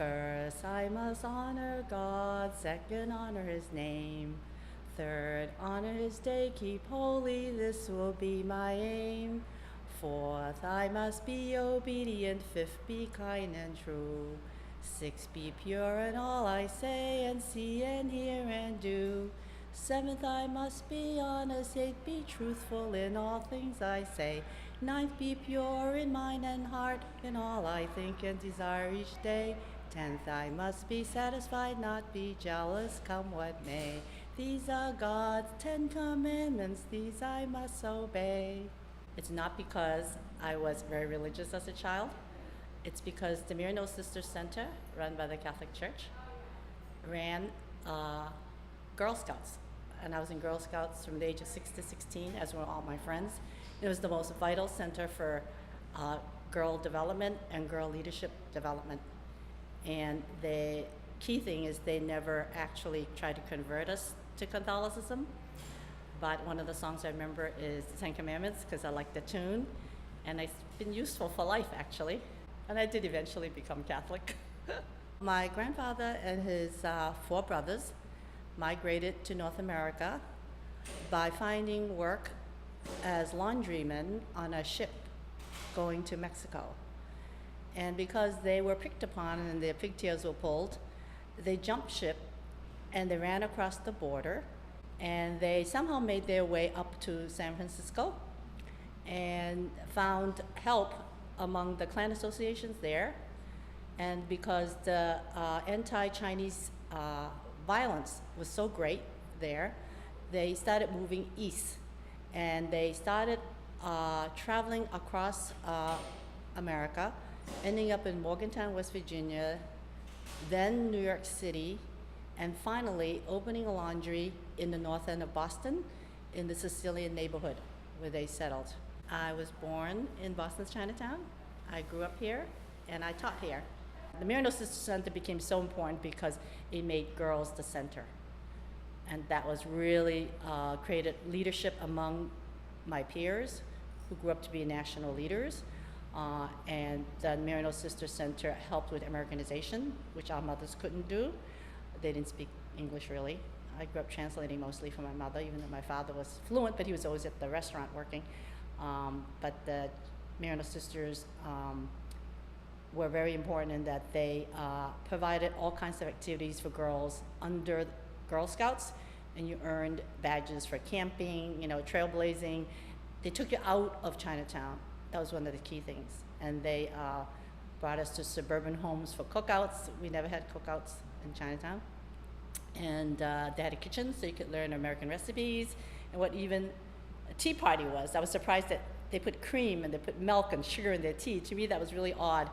First, I must honor God. Second, honor his name. Third, honor his day, keep holy, this will be my aim. Fourth, I must be obedient. Fifth, be kind and true. Sixth, be pure in all I say, and see and hear and do. Seventh, I must be honest. Eighth, be truthful in all things I say. Ninth, be pure in mind and heart, in all I think and desire each day. 10th, I must be satisfied, not be jealous, come what may. These are God's 10 commandments, these I must obey. It's not because I was very religious as a child. It's because the Mary No Sisters Center, run by the Catholic Church, ran Girl Scouts. And I was in Girl Scouts from the age of 6 to 16, as were all my friends. It was the most vital center for girl development and girl leadership development. And the key thing is they never actually tried to convert us to Catholicism. But one of the songs I remember is the Ten Commandments, because I like the tune. And it's been useful for life, actually. And I did eventually become Catholic. My grandfather and his 4 brothers migrated to North America by finding work as laundrymen on a ship going to Mexico. And because they were picked upon and their pigtails were pulled, they jumped ship and they ran across the border, and they somehow made their way up to San Francisco and found help among the clan associations there. And because the anti-Chinese violence was so great there, they started moving east, and they started traveling across America, ending up in Morgantown, West Virginia, then New York City, and finally opening a laundry in the north end of Boston in the Sicilian neighborhood where they settled. I was born in Boston's Chinatown. I grew up here, and I taught here. The Mary No Sisters Center became so important because it made girls the center. And that was really created leadership among my peers who grew up to be national leaders. And the Mary No Sisters Center helped with Americanization, which our mothers couldn't do. They didn't speak English really. I grew up translating mostly for my mother, even though my father was fluent, but he was always at the restaurant working. But the Mary No Sisters were very important in that they provided all kinds of activities for girls under Girl Scouts, and you earned badges for camping, trailblazing. They took you out of Chinatown. That was one of the key things. And they brought us to suburban homes for cookouts. We never had cookouts in Chinatown. And they had a kitchen so you could learn American recipes and what even a tea party was. I was surprised that they put cream and they put milk and sugar in their tea. To me, that was really odd.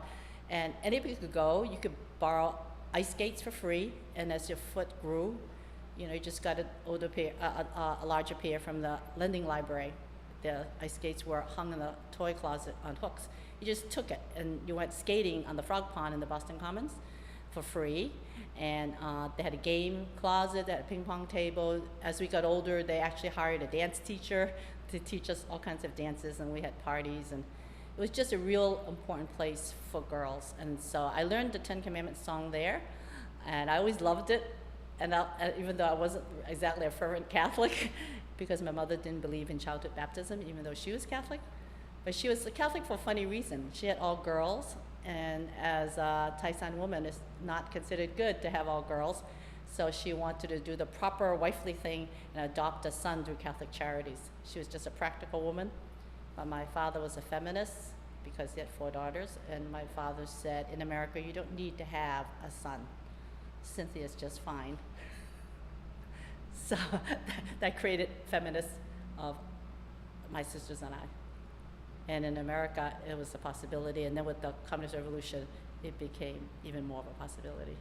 And anybody could go. You could borrow ice skates for free. And as your foot grew, you just got a larger pair from the lending library. The ice skates were hung in the toy closet on hooks. You just took it, and you went skating on the frog pond in the Boston Commons for free. And they had a game closet, they had a ping pong table. As we got older, they actually hired a dance teacher to teach us all kinds of dances, and we had parties. And it was just a real important place for girls. And so I learned the Ten Commandments song there, and I always loved it. And even though I wasn't exactly a fervent Catholic, because my mother didn't believe in childhood baptism, even though she was Catholic. But she was a Catholic for a funny reason. She had all girls, and as a Thai San woman, it's not considered good to have all girls. So she wanted to do the proper wifely thing and adopt a son through Catholic charities. She was just a practical woman. But my father was a feminist because he had 4 daughters, and my father said, in America, you don't need to have a son. Cynthia's just fine. So that created feminists of my sisters and I. And in America, it was a possibility. And then with the Communist Revolution, it became even more of a possibility.